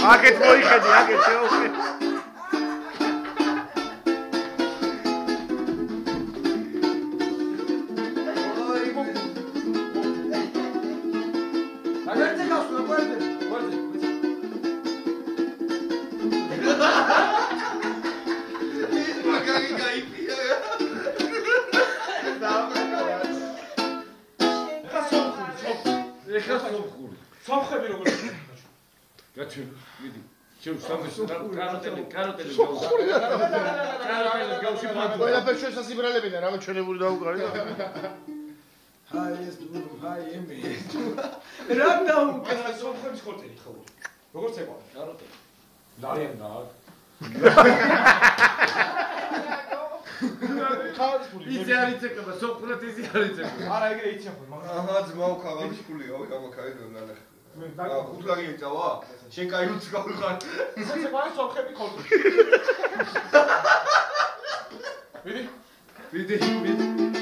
აქეთ მოიხედი, აქეთ შეუხედი. სამხები როგორ გაჩვი მიდი შენ სამის კაროტელი გავში ბანკო ყველაფერს ჩვენ სასიბრალებიდან რამე ჩვენებული დაუყარი და აი ეს დუ აი ემი რა დაუკრა სამხების ხორტელი ხო როგორ წევა კაროტელი ძალიან და იცი არის ეკება სოფრად იცი არის ეკება არა ეგრე იცი ხო მაგრამ აჰა ძმაო ქაღალიშკულია ვი გამაქაიდო ნანახ ხუთლაგი წავა შენ კაი უც გავიხარ ისე მაგ სამხები ხორტელი მიდი მიდი